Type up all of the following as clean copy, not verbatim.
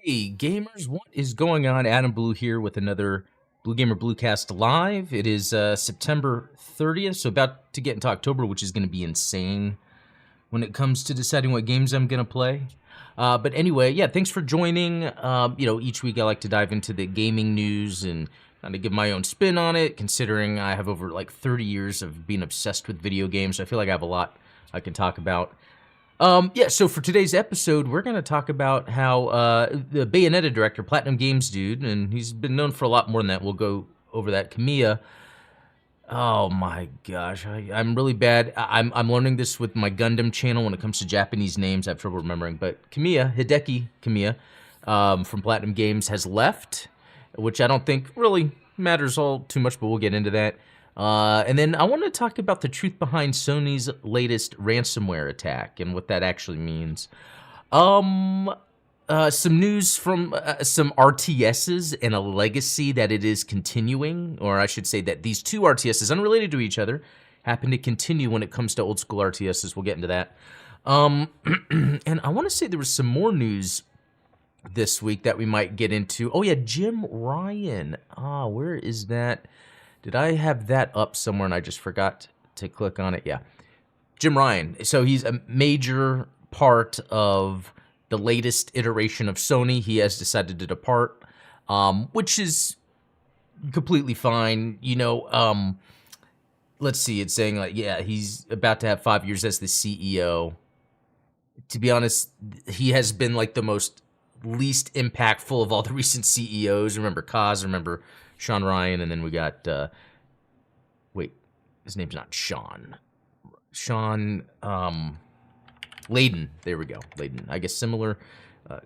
Hey gamers, what is going on? Adam Blue here with another Blue Gamer Bluecast live. It is September 30th, so about to get into October, which is going to be insane when it comes to deciding what games I'm going to play. But anyway, yeah, thanks for joining. Each week I like to dive into the gaming news and kind of give my own spin on it, considering I have over like 30 years of being obsessed with video games. So I feel like I have a lot I can talk about. So for today's episode, we're going to talk about how the Bayonetta director, Platinum Games dude, and he's been known for a lot more than that. We'll go over that. Kamiya. Oh my gosh, I'm really bad. I'm learning this with my Gundam channel when it comes to Japanese names. I have trouble remembering. But Kamiya, Hideki Kamiya, from Platinum Games has left, which I don't think really matters all too much, but we'll get into that. And then I want to talk about the truth behind Sony's latest ransomware attack and what that actually means. Some news from some RTSs and a legacy that it is continuing, or I should say that these two RTSs, unrelated to each other, happen to continue when it comes to old school RTSs. We'll get into that. And I want to say there was some more news this week that we might get into. Oh yeah, Jim Ryan. Where is that? Did I have that up somewhere and I just forgot to click on it? Yeah. Jim Ryan. So he's a major part of the latest iteration of Sony. He has decided to depart, which is completely fine. Let's see. It's saying like, yeah, he's about to have 5 years as the CEO. To be honest, he has been like the most least impactful of all the recent CEOs. Remember Kaz, remember Sean Ryan, and then we got, wait, his name's not Sean. Sean, Layden. There we go, Layden. I guess similar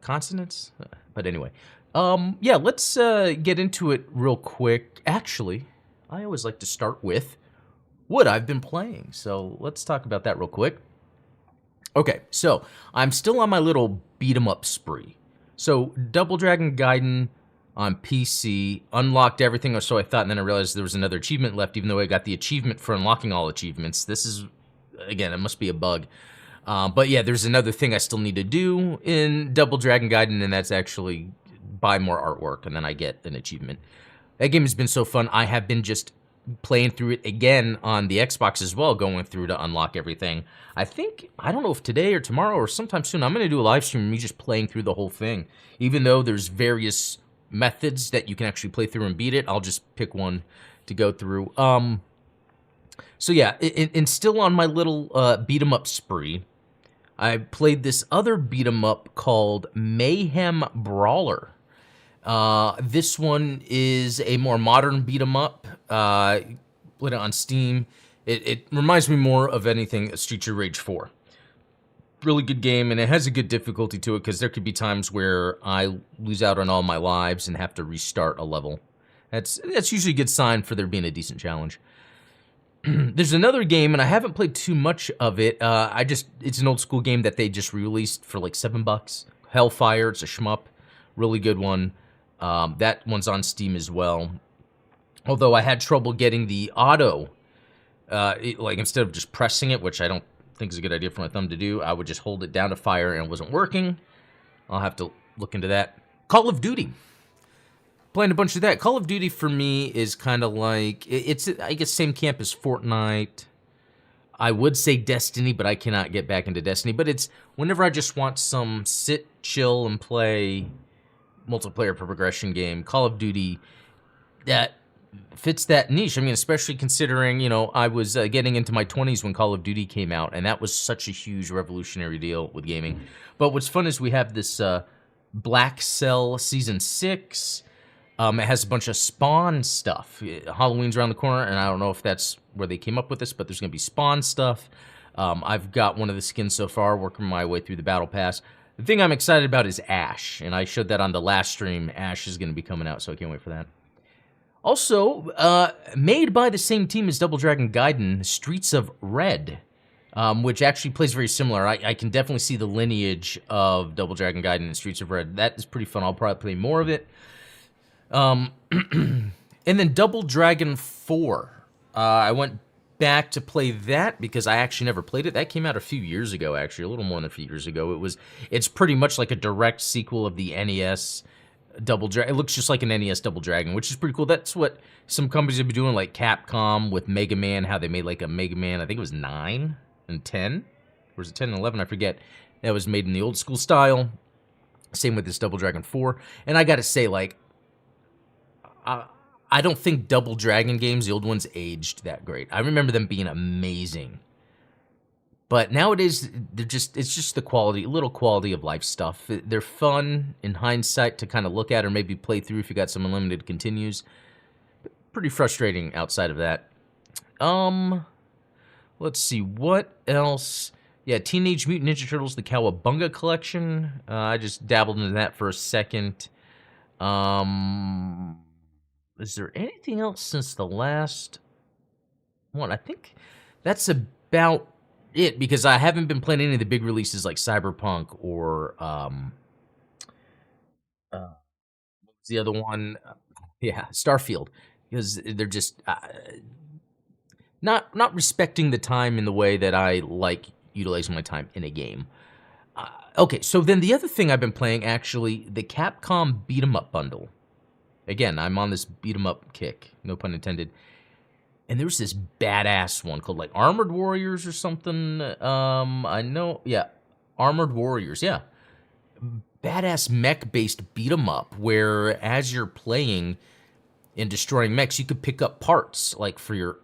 consonants, but anyway. Yeah, let's get into it real quick. Actually, I always like to start with what I've been playing, so let's talk about that real quick. Okay, so I'm still on my little beat-em-up spree. So, Double Dragon Gaiden on PC, unlocked everything, or so I thought, and then I realized there was another achievement left, even though I got the achievement for unlocking all achievements. This is, again, it must be a bug. But yeah, there's another thing I still need to do in Double Dragon Gaiden, and that's actually buy more artwork, and then I get an achievement. That game has been so fun. I have been just playing through it again on the Xbox as well, going through to unlock everything. I don't know if today or tomorrow or sometime soon, I'm going to do a live stream of me just playing through the whole thing. Even though there's various methods that you can actually play through and beat it, I'll just pick one to go through. So yeah, and still on my little beat-em-up spree, I played this other beat-em-up called Mayhem Brawler. This one is a more modern beat-em-up. Played it on Steam. It reminds me more of anything Streets of Rage 4. Really good game, and it has a good difficulty to it because there could be times where I lose out on all my lives and have to restart a level. That's usually a good sign for there being a decent challenge. There's another game, and I haven't played too much of it. It's an old school game that they just released for like $7. Hellfire, it's a shmup. Really good one. That one's on Steam as well. Although I had trouble getting the auto, instead of just pressing it, which I don't think is a good idea for my thumb to do, I would just hold it down to fire and it wasn't working. I'll have to look into that. Call of Duty. Playing a bunch of that. Call of Duty for me is kind of like, it's, I guess, same camp as Fortnite. I would say Destiny, but I cannot get back into Destiny. But it's whenever I just want some sit, chill, and play multiplayer progression game, Call of Duty, that fits that niche. I mean, especially considering, I was getting into my 20s when Call of Duty came out, and that was such a huge revolutionary deal with gaming. But what's fun is we have this Black Cell Season 6. It has a bunch of Spawn stuff. Halloween's around the corner, and I don't know if that's where they came up with this, but there's going to be Spawn stuff. I've got one of the skins so far, working my way through the Battle Pass. The thing I'm excited about is Ash, and I showed that on the last stream. Ash is going to be coming out, so I can't wait for that. Also, made by the same team as Double Dragon Gaiden, Streets of Red, which actually plays very similar. I can definitely see the lineage of Double Dragon Gaiden and Streets of Red. That is pretty fun. I'll probably play more of it. And then Double Dragon 4. I went back to play that because I actually never played it. That came out a few years ago, actually, a little more than a few years ago. It's pretty much like a direct sequel of the NES Double Dragon. It looks just like an NES Double Dragon, which is pretty cool. That's what some companies have been doing, like Capcom with Mega Man, how they made like a Mega Man, I think it was 9 and 10. Or was it 10 and 11? I forget. That was made in the old school style. Same with this Double Dragon 4. And I gotta say, like, I don't think Double Dragon games, the old ones, aged that great. I remember them being amazing. But nowadays, it's just the quality, little quality of life stuff. They're fun in hindsight to kind of look at or maybe play through if you got some unlimited continues. Pretty frustrating outside of that. Let's see, what else? Yeah, Teenage Mutant Ninja Turtles, the Cowabunga Collection. I just dabbled into that for a second. Is there anything else since the last one? I think that's about it, because I haven't been playing any of the big releases like Cyberpunk or what's the other one? Yeah, Starfield, because they're just not respecting the time in the way that I like utilizing my time in a game. Okay, so then the other thing I've been playing, actually, the Capcom Beat 'em Up bundle. Again, I'm on this beat 'em up kick, no pun intended. And there's this badass one called like Armored Warriors or something. I know, yeah, Armored Warriors, yeah. Badass mech-based beat 'em up, where as you're playing and destroying mechs, you could pick up parts, like for your,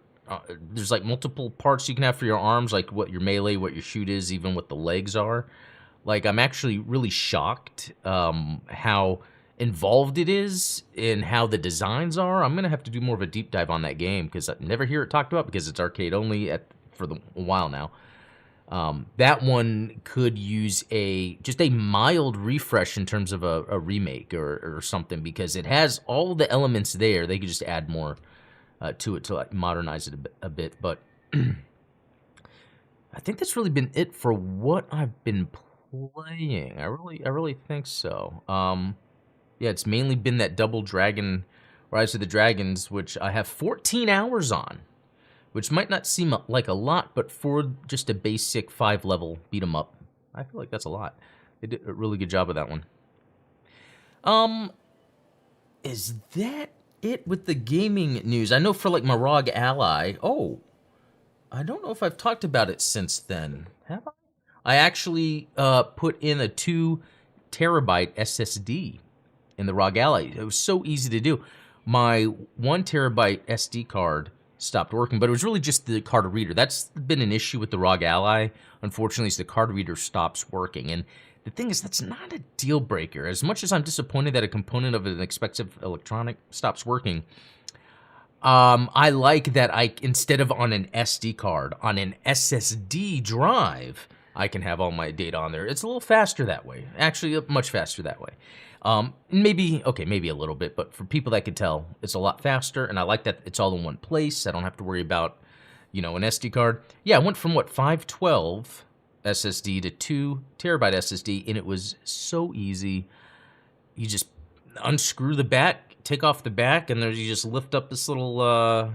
there's like multiple parts you can have for your arms, like what your melee, what your shoot is, even what the legs are. Like, I'm actually really shocked how involved it is in how the designs are. I'm gonna have to do more of a deep dive on that game because I never hear it talked about because it's arcade only for a while now. That one could use just a mild refresh in terms of a remake or something, because it has all the elements there. They could just add more to it to like modernize it a bit. But I think that's really been it for what I've been playing. I really think so. Yeah, it's mainly been that Double Dragon, Rise of the Dragons, which I have 14 hours on, which might not seem like a lot, but for just a basic 5-level beat 'em up, I feel like that's a lot. They did a really good job with that one. Is that it with the gaming news? I know for like my ROG Ally, I don't know if I've talked about it since then. Have I? I actually put in a 2 terabyte SSD in the ROG Ally. It was so easy to do. My 1 terabyte SD card stopped working, but it was really just the card reader. That's been an issue with the ROG Ally, unfortunately, is the card reader stops working. And the thing is, that's not a deal breaker. As much as I'm disappointed that a component of an expensive electronic stops working, I like that instead of on an SD card, on an SSD drive, I can have all my data on there. It's a little faster that way. Actually, much faster that way. Maybe a little bit, but for people that can tell, it's a lot faster, and I like that it's all in one place. I don't have to worry about, an SD card. Yeah, I went from, 512 SSD to 2 terabyte SSD, and it was so easy. You just unscrew the back, take off the back, and you just lift up this little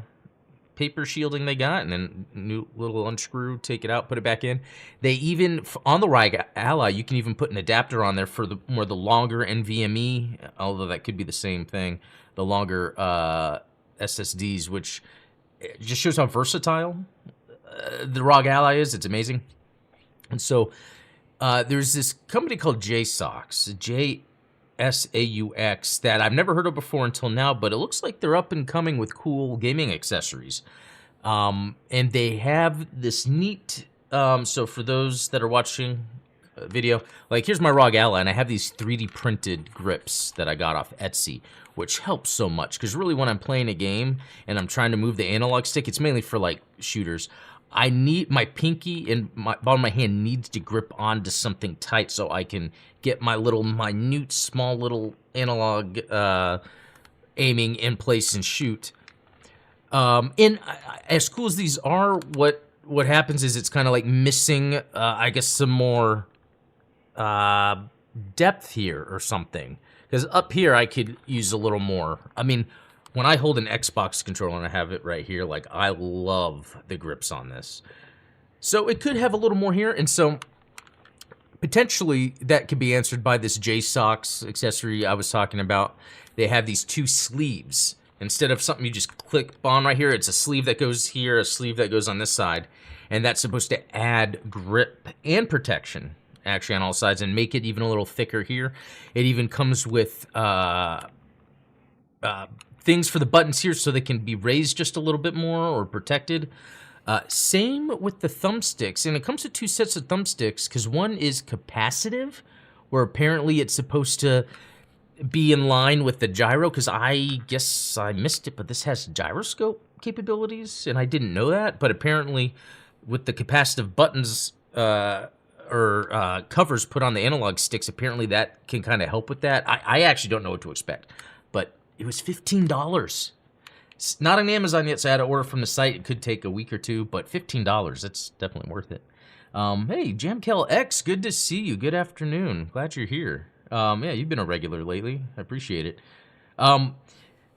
paper shielding they got, and then new little unscrew, take it out, put it back in. They even, on the ROG Ally, you can even put an adapter on there for the longer NVMe, although that could be the same thing, the longer SSDs, which just shows how versatile the ROG Ally is. It's amazing. And so there's this company called JSaux, JSAUX, that I've never heard of before until now, but it looks like they're up and coming with cool gaming accessories. And they have this neat, so for those that are watching video, like here's my ROG Ally, and I have these 3D printed grips that I got off Etsy, which helps so much, because really when I'm playing a game and I'm trying to move the analog stick, it's mainly for like shooters. I need my pinky and my bottom of my hand needs to grip onto something tight so I can get my little minute, small little analog aiming in place and shoot. And as cool as these are, what happens is it's kind of like missing, I guess, some more depth here or something. Because up here I could use a little more. I mean, when I hold an Xbox controller, and I have it right here, like, I love the grips on this. So it could have a little more here, and so potentially that could be answered by this JSOX accessory I was talking about. They have these 2 sleeves. Instead of something you just click on right here, it's a sleeve that goes here, a sleeve that goes on this side. And that's supposed to add grip and protection, actually, on all sides, and make it even a little thicker here. It even comes with things for the buttons here so they can be raised just a little bit more or protected. Same with the thumbsticks, and it comes with 2 sets of thumbsticks, because one is capacitive, where apparently it's supposed to be in line with the gyro, because I guess I missed it, but this has gyroscope capabilities, and I didn't know that, but apparently with the capacitive buttons covers put on the analog sticks, apparently that can kind of help with that. I actually don't know what to expect, but it was $15. It's not on Amazon yet, so I had to order from the site. It could take a week or 2, but $15, that's definitely worth it. Hey, Jamkel X, good to see you. Good afternoon. Glad you're here. Yeah, you've been a regular lately. I appreciate it.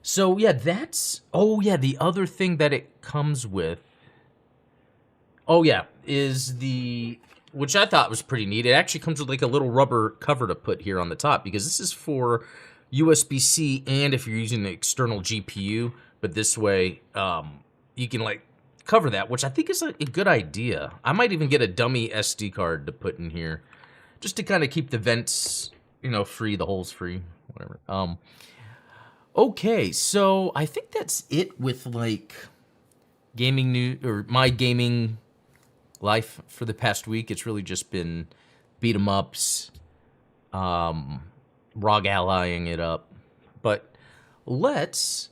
So yeah, that's, oh yeah, the other thing that it comes with, oh yeah, is the, which I thought was pretty neat. It actually comes with like a little rubber cover to put here on the top, because this is for USB-C and if you're using the external GPU, but this way you can like cover that, which I think is a good idea. I might even get a dummy SD card to put in here just to kind of keep the vents, you know, free, the holes free, whatever. Okay, so I think that's it with like gaming news or my gaming life for the past week. It's really just been beat 'em ups, ROG allying it up. But let's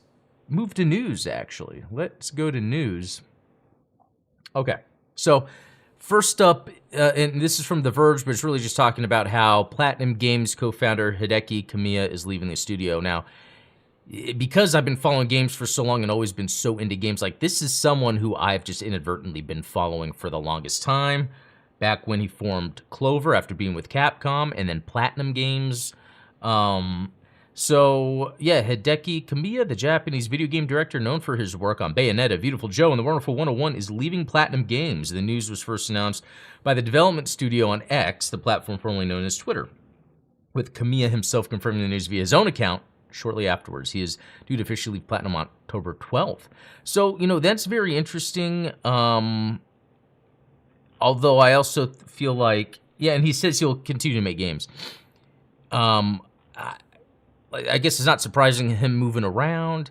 move to news, actually. Let's go to news. Okay, so first up, and this is from The Verge, but it's really just talking about how Platinum Games co-founder Hideki Kamiya is leaving the studio. Now, because I've been following games for so long and always been so into games, like this is someone who I've just inadvertently been following for the longest time, back when he formed Clover after being with Capcom, and then Platinum Games. So, yeah, Hideki Kamiya, the Japanese video game director known for his work on Bayonetta, Beautiful Joe, and The Wonderful 101, is leaving Platinum Games. The news was first announced by the development studio on X, the platform formerly known as Twitter, with Kamiya himself confirming the news via his own account shortly afterwards. He is due to officially leave Platinum on October 12th. So, you know, that's very interesting. Although I also feel like, yeah, and he says he'll continue to make games. I guess it's not surprising him moving around.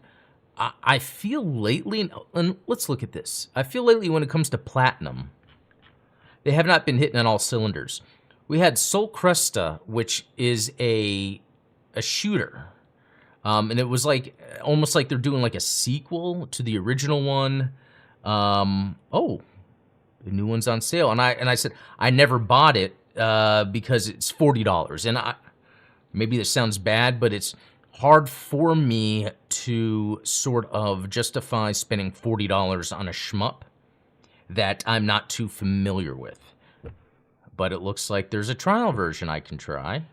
I feel lately, and let's look at this. I feel lately when it comes to Platinum, they have not been hitting on all cylinders. We had Sol Cresta, which is a shooter. And it was like, almost like they're doing like a sequel to the original one. Oh, the new one's on sale. And I said, I never bought it because it's $40. And maybe this sounds bad, but it's hard for me to sort of justify spending $40 on a shmup that I'm not too familiar with. But it looks like there's a trial version I can try.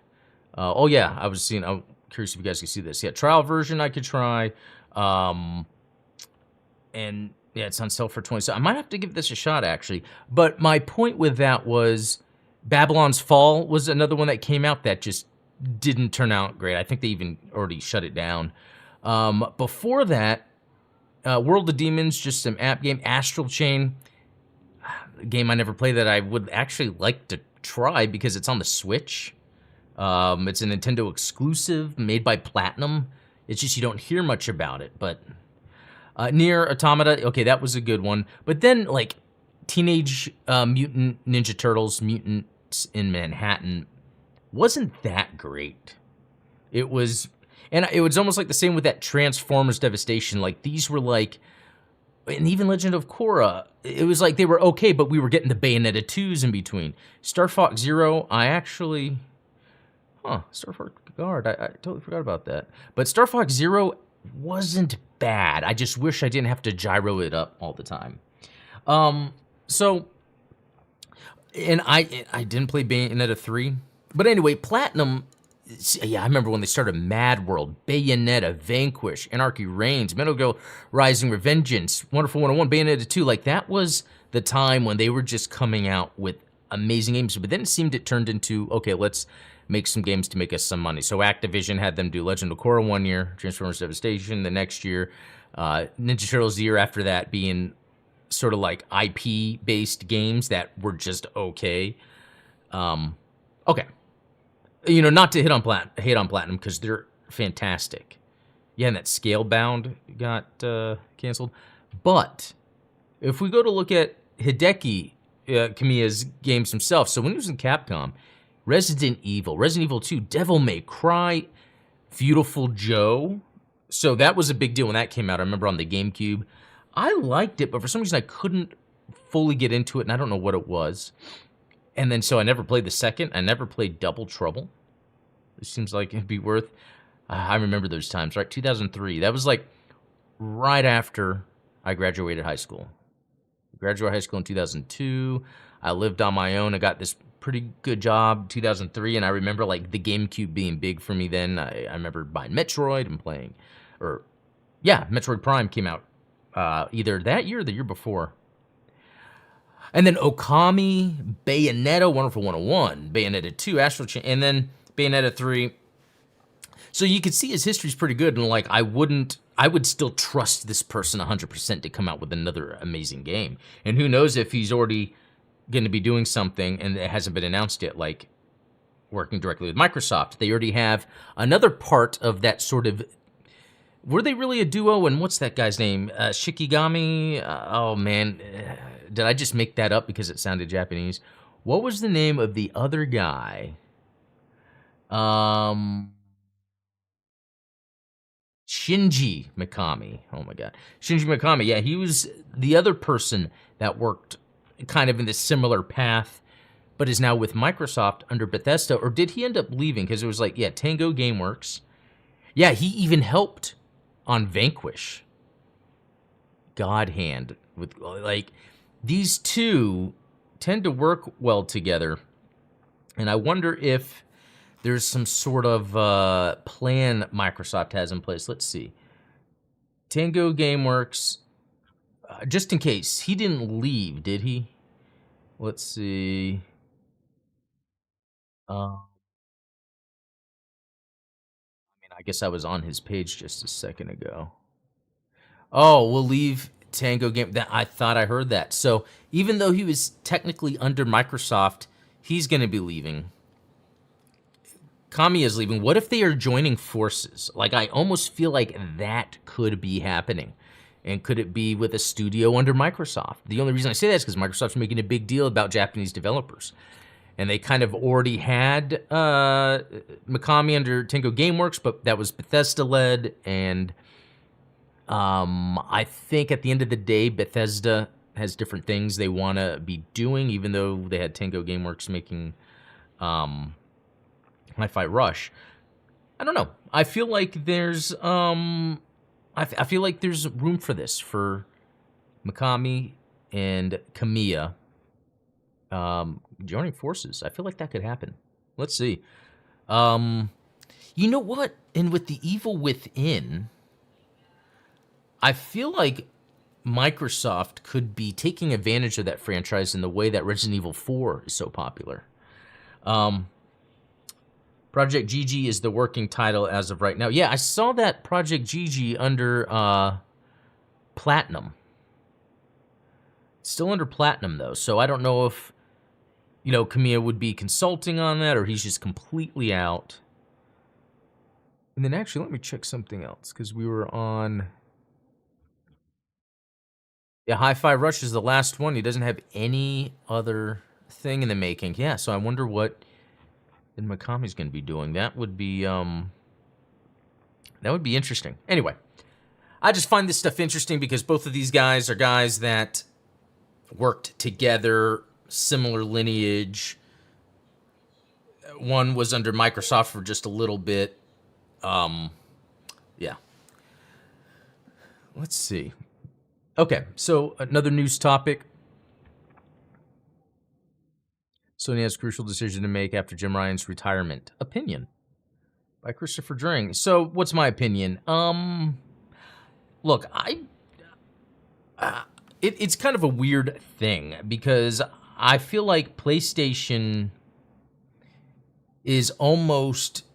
Oh yeah, I'm curious if you guys can see this. Yeah, trial version I could try. And yeah, it's on sale for $20. So I might have to give this a shot, actually. But my point with that was Babylon's Fall was another one that came out that just didn't turn out great. I think they even already shut it down. Before that, World of Demons, just some app game. Astral Chain, a game I never played that I would actually like to try because it's on the Switch. It's a Nintendo exclusive made by Platinum. It's just you don't hear much about it. But Nier Automata, okay, that was a good one. But then, like, Teenage Mutant Ninja Turtles, Mutants in Manhattan, wasn't that great. It was, and it was almost like the same with that Transformers Devastation. Like, these were like, and even Legend of Korra, it was like they were okay, but we were getting the Bayonetta 2s in between. Star Fox Zero, I actually, Star Fox Guard, I totally forgot about that. But Star Fox Zero wasn't bad. I just wish I didn't have to gyro it up all the time. So, and I didn't play Bayonetta 3. But anyway, Platinum, Yeah, I remember when they started Mad World, Bayonetta, Vanquish, Anarchy Reigns, Metal Gear Rising, Revengeance, Wonderful 101, Bayonetta 2. Like, that was the time when they were just coming out with amazing games. But then it seemed it turned into, okay, let's make some games to make us some money. So Activision had them do Legend of Korra one year, Transformers Devastation the next year, Ninja Turtles the year after that being sort of like IP-based games that were just okay. Okay. Not to hate on Platinum because they're fantastic. Yeah, and that Scalebound got canceled. But if we go to look at Hideki Kamiya's games himself, so when he was in Capcom, Resident Evil 2, Devil May Cry, Beautiful Joe. So that was a big deal when that came out. I remember on the GameCube. I liked it, but for some reason I couldn't fully get into it, and I don't know what it was. And then so I never played the second. I never played Double Trouble. It seems like it'd be worth. I remember those times, right? 2003. That was like right after I graduated high school. I graduated high school in 2002. I lived on my own. I got this pretty good job 2003, and I remember like the GameCube being big for me then. I remember buying Metroid and playing, Metroid Prime came out either that year or the year before. And then Okami, Bayonetta, Wonderful 101, Bayonetta 2, Astral Chain, and then Bayonetta 3. So you could see his history's pretty good, and like I would still trust this person 100% to come out with another amazing game. And who knows if he's already going to be doing something and it hasn't been announced yet, like working directly with Microsoft. They already have another part of that sort of. Were they really a duo? And what's that guy's name? Shikigami? Oh man. Did I just make that up because it sounded Japanese? What was the name of the other guy? Shinji Mikami. Oh my god. Shinji Mikami. Yeah, he was the other person that worked kind of in this similar path, but is now with Microsoft under Bethesda. Or did he end up leaving? Because it was like, Tango Gameworks. Yeah, he even helped on Vanquish. God Hand. With like, these two tend to work well together. And I wonder if there's some sort of plan Microsoft has in place. Let's see. Tango Gameworks, just in case, he didn't leave, did he? Let's see. I guess I was on his page just a second ago. Oh, we'll leave Tango Game. I thought I heard that. So even though he was technically under Microsoft, he's going to be leaving. Kamiya is leaving. What if they are joining forces? Like, I almost feel like that could be happening. And could it be with a studio under Microsoft? The only reason I say that is because Microsoft's making a big deal about Japanese developers. And they kind of already had Mikami under Tango Gameworks, but that was Bethesda-led. And I think at the end of the day, Bethesda has different things they want to be doing, even though they had Tango Gameworks making Hi-Fi Rush. I don't know. I feel like there's I feel like there's room for this for Mikami and Kamiya joining forces. I feel like that could happen. Let's see. You know what? And with The Evil Within, I feel like Microsoft could be taking advantage of that franchise in the way that Resident Evil 4 is so popular. Project GG is the working title as of right now. Yeah, I saw that Project GG under Platinum. Still under Platinum, though, so I don't know if, Kamiya would be consulting on that or he's just completely out. And then actually, let me check something else, because we were on. Yeah, Hi-Fi Rush is the last one. He doesn't have any other thing in the making. Yeah, so I wonder what Mikami's going to be doing. That would be interesting. Anyway, I just find this stuff interesting because both of these guys are guys that worked together, similar lineage. One was under Microsoft for just a little bit. Yeah. Let's see. Okay, so another news topic. Sony has a crucial decision to make after Jim Ryan's retirement. Opinion. by Christopher Dring. So, what's my opinion? Look, it's kind of a weird thing because I feel like PlayStation is almost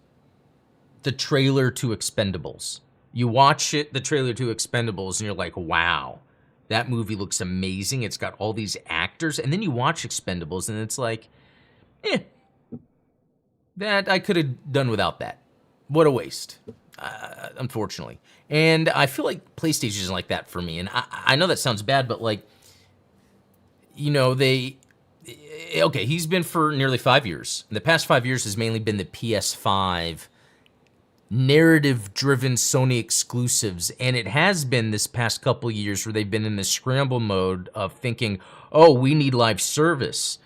the trailer to Expendables. You watch the trailer to Expendables, and you're like, wow, that movie looks amazing. It's got all these actors. And then you watch Expendables, and it's like, that I could have done without that. What a waste, unfortunately. And I feel like PlayStation is like that for me. And I know that sounds bad, but like, you know, okay, he's been for nearly 5 years. And the past 5 years has mainly been the PS5 narrative-driven Sony exclusives, and it has been this past couple years where they've been in the scramble mode of thinking, oh, we need live service.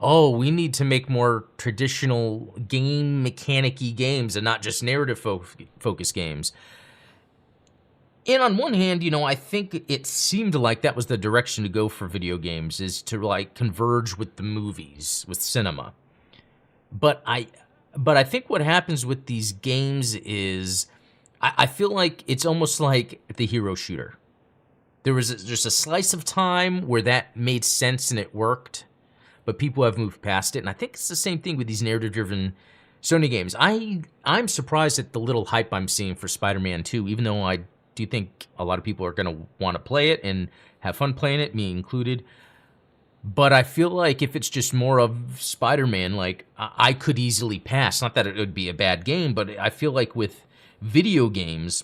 Oh, we need to make more traditional game mechanic-y games and not just narrative-focused games. And on one hand, you know, I think it seemed like that was the direction to go for video games, is to like converge with the movies, with cinema. But I think what happens with these games is I feel like it's almost like the hero shooter. There was just a slice of time where that made sense and it worked, but people have moved past it. And I think it's the same thing with these narrative-driven Sony games. I'm surprised at the little hype I'm seeing for Spider-Man 2, even though I do think a lot of people are going to want to play it and have fun playing it, me included. But I feel like if it's just more of Spider-Man, like, I could easily pass. Not that it would be a bad game, but I feel like with video games,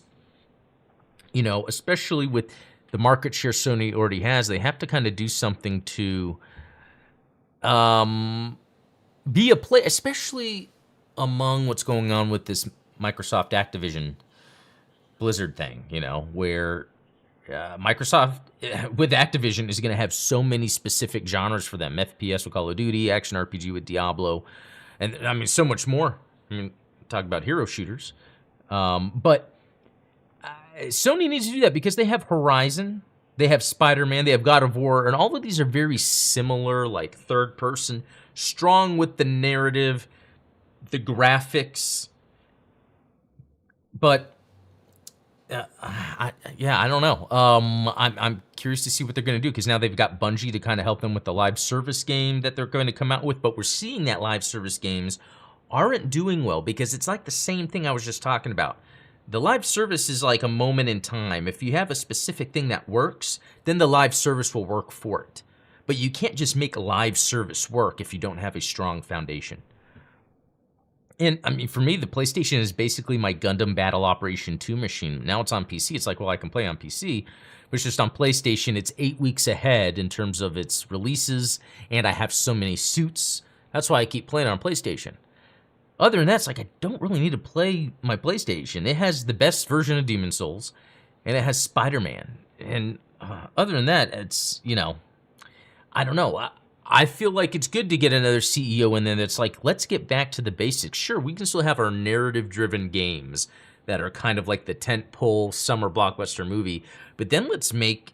you know, especially with the market share Sony already has, they have to kind of do something to be a play, especially among what's going on with this Microsoft Activision Blizzard thing, you know, where Microsoft with Activision is going to have so many specific genres for them. FPS with Call of Duty, action RPG with Diablo, and I mean, so much more. I mean, talk about hero shooters. But Sony needs to do that because they have Horizon, they have Spider-Man, they have God of War, and all of these are very similar, like third person, strong with the narrative, the graphics. But I don't know. I'm curious to see what they're going to do because now they've got Bungie to kind of help them with the live service game that they're going to come out with. But we're seeing that live service games aren't doing well because it's like the same thing I was just talking about. The live service is like a moment in time. If you have a specific thing that works, then the live service will work for it. But you can't just make a live service work if you don't have a strong foundation. And, I mean, for me, the PlayStation is basically my Gundam Battle Operation 2 machine. Now it's on PC. It's like, well, I can play on PC. But it's just on PlayStation, it's 8 weeks ahead in terms of its releases, and I have so many suits. That's why I keep playing on PlayStation. Other than that, it's like I don't really need to play my PlayStation. It has the best version of Demon's Souls, and it has Spider-Man. And other than that, it's, you know, I don't know. I feel like it's good to get another CEO in there that's like, let's get back to the basics. Sure, we can still have our narrative-driven games that are kind of like the tentpole summer blockbuster movie, but then let's make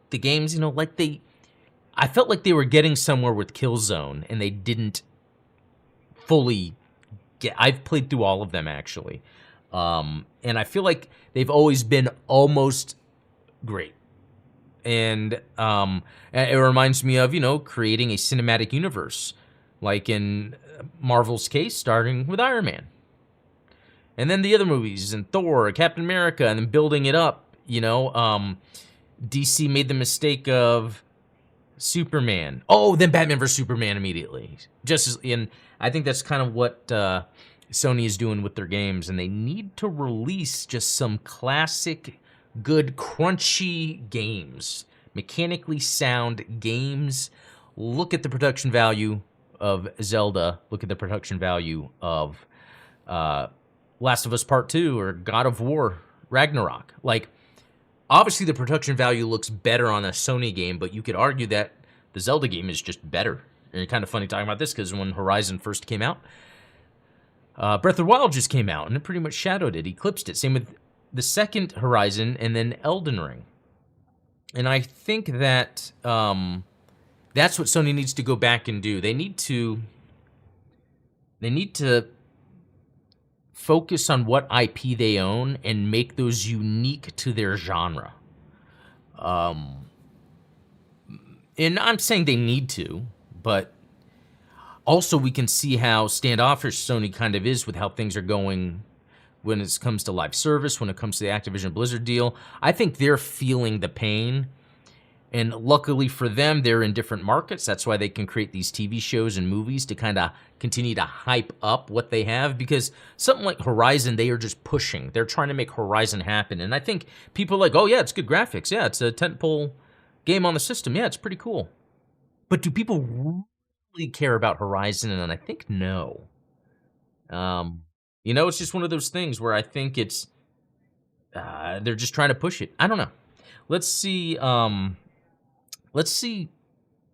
the games, you know, like I felt like they were getting somewhere with Killzone, and they didn't fully get. I've played through all of them, actually, and I feel like they've always been almost great. And it reminds me of, you know, creating a cinematic universe, like in Marvel's case, starting with Iron Man. And then the other movies, and Thor, Captain America, and then building it up, you know. DC made the mistake of Superman. Oh, then Batman vs. Superman immediately. And I think that's kind of what Sony is doing with their games, and they need to release just some classic good, crunchy games, mechanically sound games. Look at the production value of Zelda. Look at the production value of Last of Us Part 2 or God of War Ragnarok. Like, obviously the production value looks better on a Sony game, but you could argue that the Zelda game is just better. And it's kind of funny talking about this because when Horizon first came out, Breath of the Wild just came out, and it pretty much shadowed it, eclipsed it. Same with the second Horizon, and then Elden Ring. And I think that that's what Sony needs to go back and do. They need to focus on what IP they own and make those unique to their genre. Um, and I'm saying they need to, but also we can see how standoffish Sony kind of is with how things are going when it comes to live service, when it comes to the Activision Blizzard deal. I think they're feeling the pain. And luckily for them, they're in different markets. That's why they can create these TV shows and movies to kind of continue to hype up what they have. Because something like Horizon, they are just pushing. They're trying to make Horizon happen. And I think people are like, oh, yeah, it's good graphics. Yeah, it's a tentpole game on the system. Yeah, it's pretty cool. But do people really care about Horizon? And I think no. It's just one of those things where I think it's they're just trying to push it. I don't know. Let's see. Let's see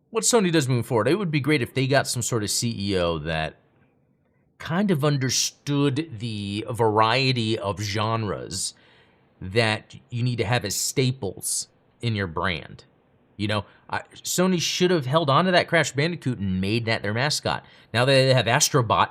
what Sony does moving forward. It would be great if they got some sort of CEO that kind of understood the variety of genres that you need to have as staples in your brand. Sony should have held on to that Crash Bandicoot and made that their mascot. Now that they have Astrobot,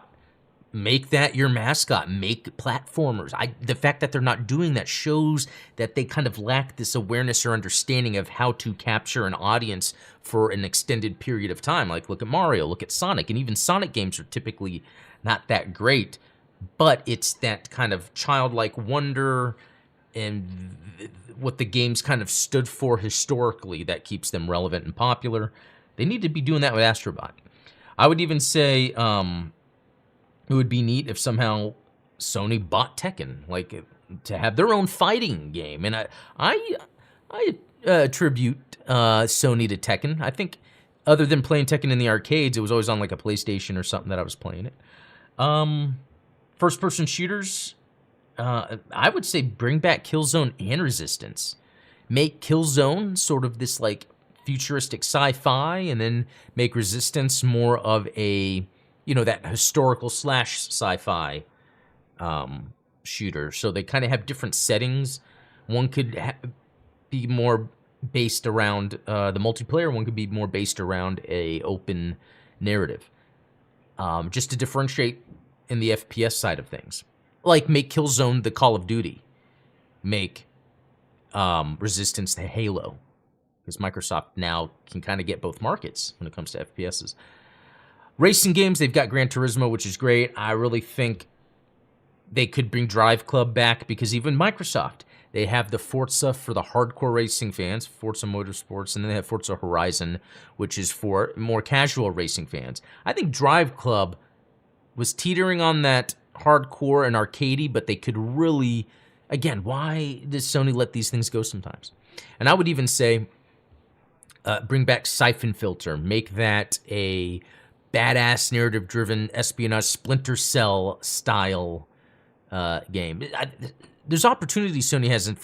make that your mascot. Make platformers. The fact that they're not doing that shows that they kind of lack this awareness or understanding of how to capture an audience for an extended period of time. Like, look at Mario, look at Sonic, and even Sonic games are typically not that great, but it's that kind of childlike wonder and what the games kind of stood for historically that keeps them relevant and popular. They need to be doing that with Astrobot. I would even say, it would be neat if somehow Sony bought Tekken, like to have their own fighting game. And I attribute Sony to Tekken. I think other than playing Tekken in the arcades, it was always on like a PlayStation or something that I was playing it. First-person shooters, I would say bring back Killzone and Resistance. Make Killzone sort of this like futuristic sci-fi, and then make Resistance more of a that historical / sci-fi shooter. So they kind of have different settings. One could be more based around the multiplayer. One could be more based around a open narrative. Just to differentiate in the FPS side of things. Like make Killzone the Call of Duty. Make Resistance the Halo. Because Microsoft now can kind of get both markets when it comes to FPSs. Racing games, they've got Gran Turismo, which is great. I really think they could bring Drive Club back because even Microsoft, they have the Forza for the hardcore racing fans, Forza Motorsports, and then they have Forza Horizon, which is for more casual racing fans. I think Drive Club was teetering on that hardcore and arcadey, but they could really, again, why does Sony let these things go sometimes? And I would even say bring back Siphon Filter, make that a badass narrative-driven espionage Splinter Cell style game. There's opportunities Sony has in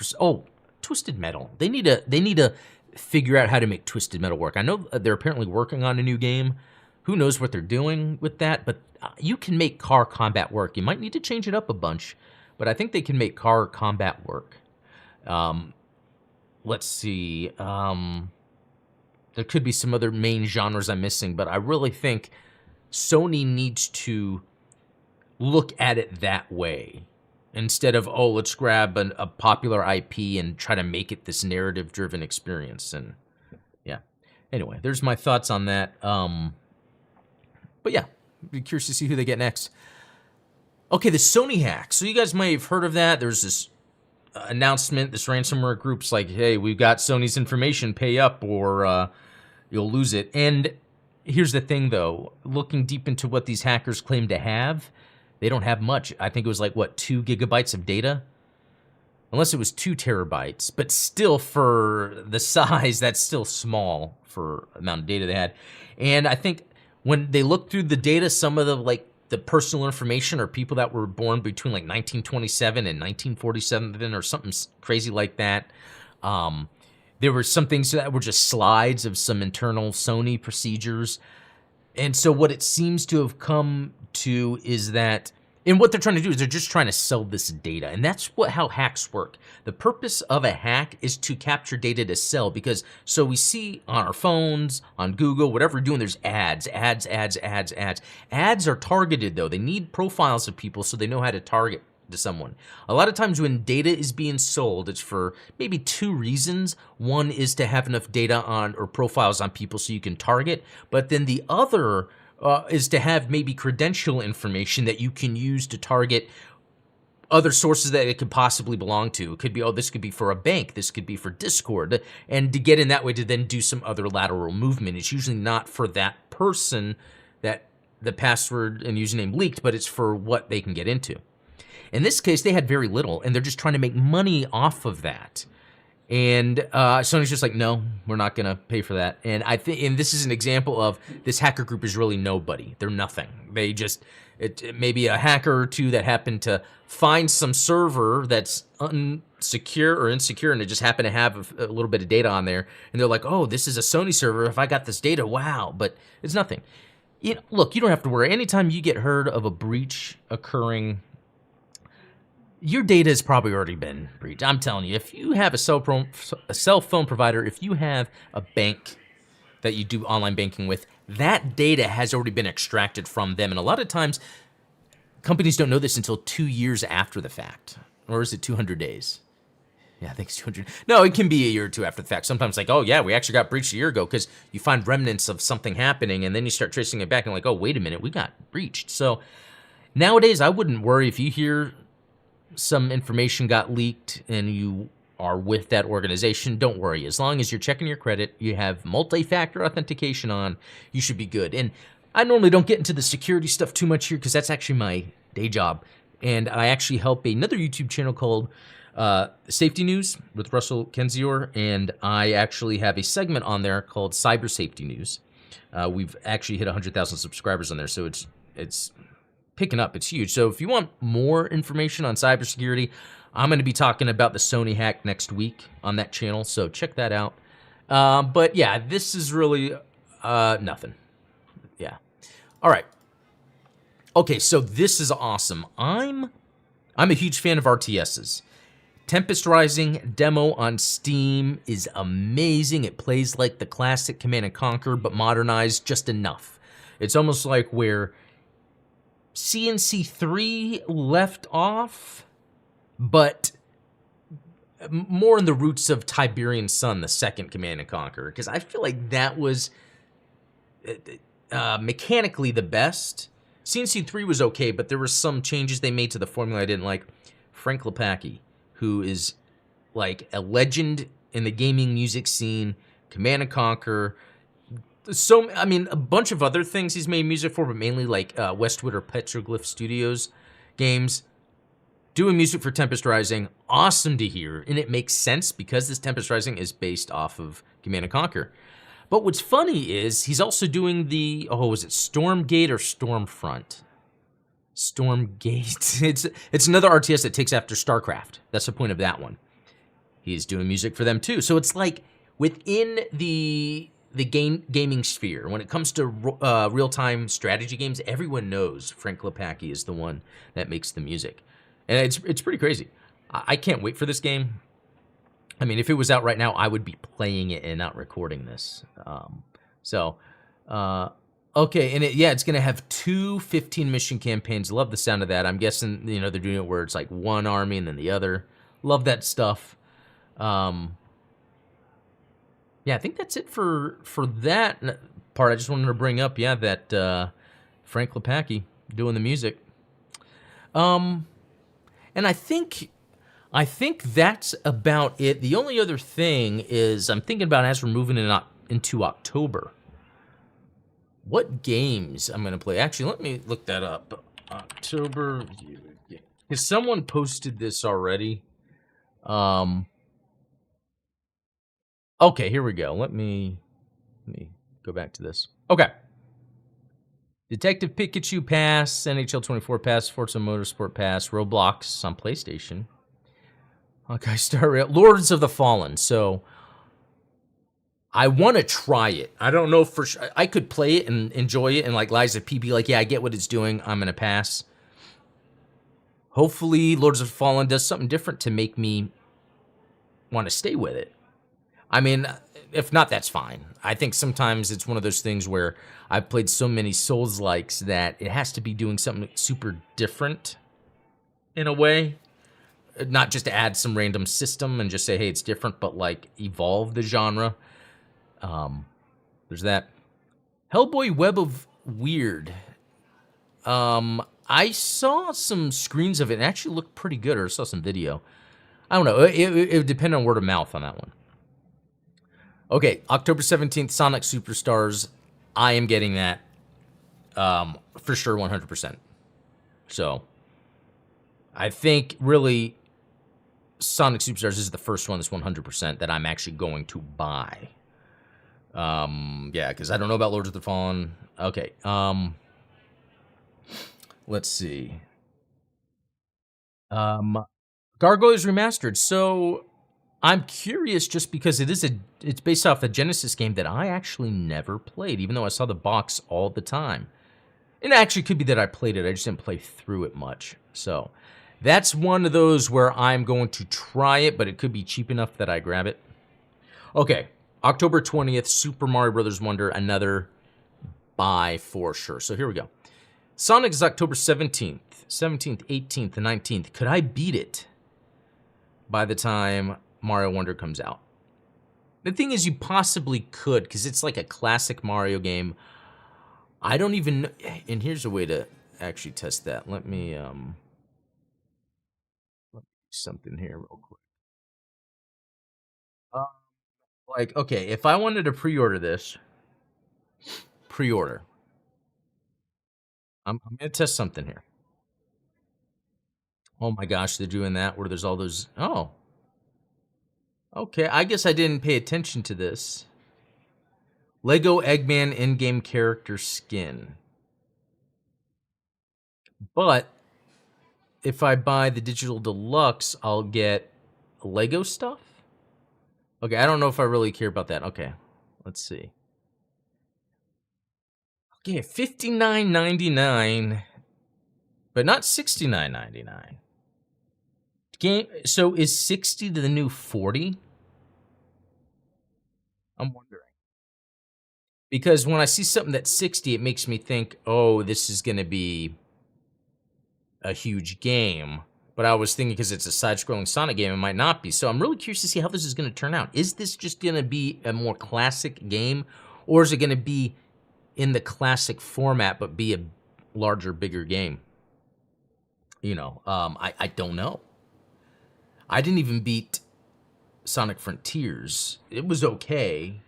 Twisted Metal. They need to figure out how to make Twisted Metal work. I know they're apparently working on a new game. Who knows what they're doing with that? But you can make car combat work. You might need to change it up a bunch, but I think they can make car combat work. Let's see. There could be some other main genres I'm missing, but I really think Sony needs to look at it that way instead of, let's grab a popular IP and try to make it this narrative-driven experience. And yeah, anyway, there's my thoughts on that. But yeah, be curious to see who they get next. Okay, the Sony hack. So you guys may have heard of that. There's this announcement, this ransomware group's like, hey, we've got Sony's information, pay up or you'll lose it. And here's the thing, though. Looking deep into what these hackers claim to have, they don't have much. I think it was like, 2 gigabytes of data? Unless it was 2 terabytes. But still, for the size, that's still small for the amount of data they had. And I think when they looked through the data, some of the personal information are people that were born between 1927 and 1947 or something crazy like that. There were some things that were just slides of some internal Sony procedures. And so what it seems to have come to is that And what they're trying to do is they're just trying to sell this data. And that's how hacks work. The purpose of a hack is to capture data to sell, because so we see on our phones, on Google, whatever we're doing, there's ads. Ads are targeted though. They need profiles of people so they know how to target to someone. A lot of times when data is being sold, it's for maybe two reasons. One is to have enough data on or profiles on people so you can target, but then the other is to have maybe credential information that you can use to target other sources that it could possibly belong to. It could be, oh, this could be for a bank, this could be for Discord, and to get in that way to then do some other lateral movement. It's usually not for that person that the password and username leaked, but it's for what they can get into. In this case, they had very little, and they're just trying to make money off of that. And Sony's just like, no, we're not going to pay for that. And I think, and this is an example of this hacker group is really nobody. They're nothing. They just, it maybe a hacker or two that happened to find some server that's unsecure or insecure, and they just happen to have a little bit of data on there. And they're like, oh, this is a Sony server. If I got this data, wow. But it's nothing. Look, you don't have to worry. Anytime you get heard of a breach occurring, your data has probably already been breached. I'm telling you, if you have a cell phone provider, if you have a bank that you do online banking with, that data has already been extracted from them. And a lot of times, companies don't know this until 2 years after the fact. Or is it 200 days? Yeah, I think it's 200. No, it can be a year or two after the fact. Sometimes like, oh yeah, we actually got breached a year ago, because you find remnants of something happening, and then you start tracing it back and like, oh, wait a minute, we got breached. So nowadays, I wouldn't worry if you hear some information got leaked and you are with that organization. Don't worry. As long as you're checking your credit, you have multi-factor authentication on, you should be good. And I normally don't get into the security stuff too much here, because that's actually my day job. And I actually help another YouTube channel called Safety News with Russell Kenzior, and I actually have a segment on there called Cyber Safety News. We've actually hit 100,000 subscribers on there, so it's picking up. It's huge. So if you want more information on cybersecurity, I'm going to be talking about the Sony hack next week on that channel, so check that out. But yeah, this is really nothing. Yeah. All right. Okay, so this is awesome. I'm a huge fan of RTSs. Tempest Rising demo on Steam is amazing. It plays like the classic Command & Conquer, but modernized just enough. It's almost like where CNC3 left off, but more in the roots of Tiberian Sun, the second Command & Conquer, because I feel like that was mechanically the best. CNC3 was okay, but there were some changes they made to the formula I didn't like. Frank Lepacki, who is like a legend in the gaming music scene, Command & Conquer, so, I mean, a bunch of other things he's made music for, but mainly like Westwood or Petroglyph Studios games. Doing music for Tempest Rising, awesome to hear, and it makes sense because this Tempest Rising is based off of Command & Conquer. But what's funny is he's also doing the, was it Stormgate or Stormfront? Stormgate. It's another RTS that takes after StarCraft. That's the point of that one. He's doing music for them too. So it's like within the gaming sphere, when it comes to real-time strategy games, everyone knows Frank Lepacki is the one that makes the music. And it's pretty crazy. I can't wait for this game. I mean, if it was out right now, I would be playing it and not recording this. Okay, and it's going to have 2 15-mission campaigns. Love the sound of that. I'm guessing, they're doing it where it's like one army and then the other. Love that stuff. Yeah, I think that's it for that part. I just wanted to bring up, that Frank Lepacki doing the music. And I think that's about it. The only other thing is I'm thinking about, as we're moving into October, what games I'm going to play. Actually, let me look that up. October, because someone posted this already. Okay, here we go. Let me go back to this. Okay. Detective Pikachu Pass, NHL 24 Pass, Forza Motorsport Pass, Roblox on PlayStation. Okay, Star Rail, Lords of the Fallen. So I want to try it. I don't know for sure. I could play it and enjoy it, and like Liza P be like, yeah, I get what it's doing. I'm going to pass. Hopefully, Lords of the Fallen does something different to make me want to stay with it. I mean, if not, that's fine. I think sometimes it's one of those things where I've played so many Souls-likes that it has to be doing something super different in a way. Not just to add some random system and just say, hey, it's different, but like evolve the genre. There's that. Hellboy Web of Weird. I saw some screens of it and it actually looked pretty good, or saw some video. I don't know. It would depend on word of mouth on that one. Okay, October 17th, Sonic Superstars. I am getting that for sure 100%. So, I think really Sonic Superstars is the first one that's 100% that I'm actually going to buy. Yeah, because I don't know about Lords of the Fallen. Okay, let's see. Gargoyles Remastered. So I'm curious just because it's based off a Genesis game that I actually never played, even though I saw the box all the time. It actually could be that I played it, I just didn't play through it much. So that's one of those where I'm going to try it, but it could be cheap enough that I grab it. Okay, October 20th, Super Mario Bros. Wonder, another buy for sure. So here we go. Sonic is October 17th, 18th, and 19th. Could I beat it by the time Mario Wonder comes out? The thing is, you possibly could, because it's like a classic Mario game. I don't even know, and here's a way to actually test that. Let me do something here real quick. Like, okay, if I wanted to pre-order this, pre-order. I'm gonna test something here. Oh my gosh, they're doing that where there's all those. Oh, okay. I guess I didn't pay attention to this. Lego Eggman in-game character skin. But if I buy the digital deluxe, I'll get Lego stuff. Okay, I don't know if I really care about that. Okay, let's see. Okay, $59.99, but not $69.99. Game. So is 60 to the new 40? I'm wondering. Because when I see something that's 60, it makes me think, oh, this is going to be a huge game. But I was thinking because it's a side-scrolling Sonic game, it might not be. So I'm really curious to see how this is going to turn out. Is this just going to be a more classic game? Or is it going to be in the classic format, but be a larger, bigger game? You know, I don't know. I didn't even beat Sonic Frontiers. It was okay.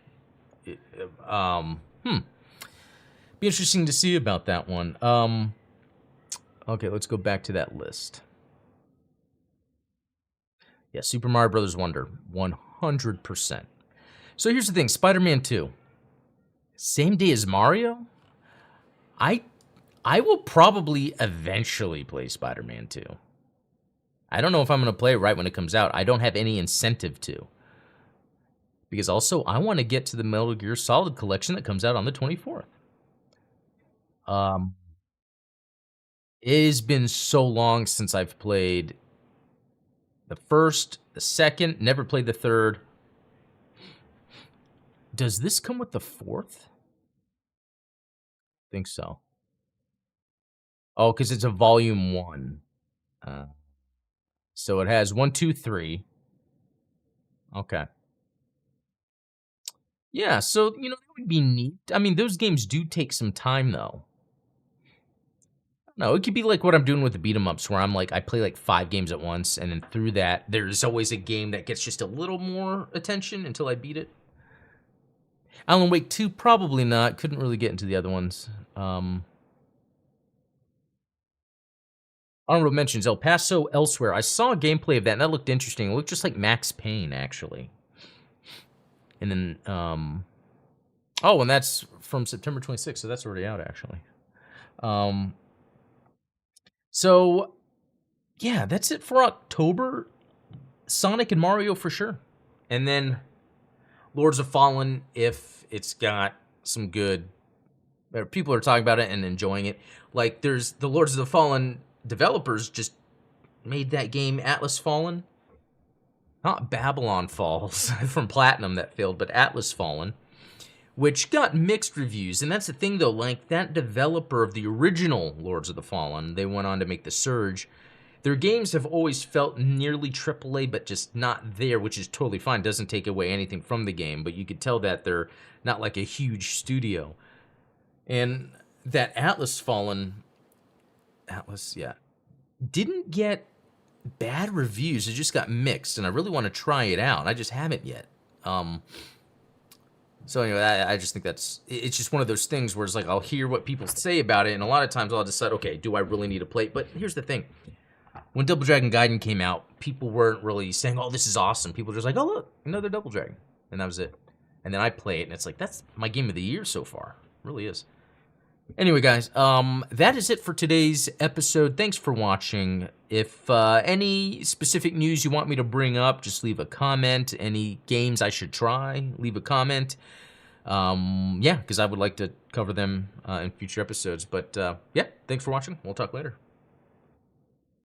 Be interesting to see about that one. Okay, let's go back to that list. Yeah, Super Mario Bros. Wonder, 100%. So here's the thing, Spider-Man 2. Same day as Mario? I will probably eventually play Spider-Man 2. I don't know if I'm going to play it right when it comes out. I don't have any incentive to. Because also, I want to get to the Metal Gear Solid collection that comes out on the 24th. It has been so long since I've played the first, the second, never played the third. Does this come with the fourth? I think so. Oh, because it's a volume 1. So it has 1, 2, 3. Okay. Yeah, so, you know, that would be neat. I mean, those games do take some time, though. No, it could be like what I'm doing with the beat 'em ups, where I'm like, I play like 5 games at once, and then through that, there's always a game that gets just a little more attention until I beat it. Alan Wake 2, probably not. Couldn't really get into the other ones. Honorable mentions, El Paso Elsewhere. I saw a gameplay of that, and that looked interesting. It looked just like Max Payne, actually. And then, oh, and that's from September 26th, so that's already out, actually. So, yeah, that's it for October. Sonic and Mario for sure. And then Lords of Fallen, if it's got some good... People are talking about it and enjoying it. Like, there's the Lords of the Fallen developers just made that game, Atlas Fallen. Not Babylon Falls from Platinum that failed, but Atlas Fallen, which got mixed reviews. And that's the thing, though. Like, that developer of the original Lords of the Fallen, they went on to make The Surge. Their games have always felt nearly AAA, but just not there, which is totally fine. Doesn't take away anything from the game, but you could tell that they're not like a huge studio. And that Atlas Fallen, didn't get bad reviews. It just got mixed, and I really want to try it out. I just haven't yet. So anyway, I just think it's just one of those things where it's like I'll hear what people say about it, and a lot of times I'll decide, okay, do I really need to play it? But here's the thing. When Double Dragon Gaiden came out, people weren't really saying, oh, this is awesome. People were just like, oh, look, another Double Dragon. And that was it. And then I play it, and it's like, that's my game of the year so far. It really is. Anyway, guys, that is it for today's episode. Thanks for watching. If any specific news you want me to bring up, just leave a comment. Any games I should try, leave a comment. Yeah, because I would like to cover them in future episodes. But yeah, thanks for watching. We'll talk later.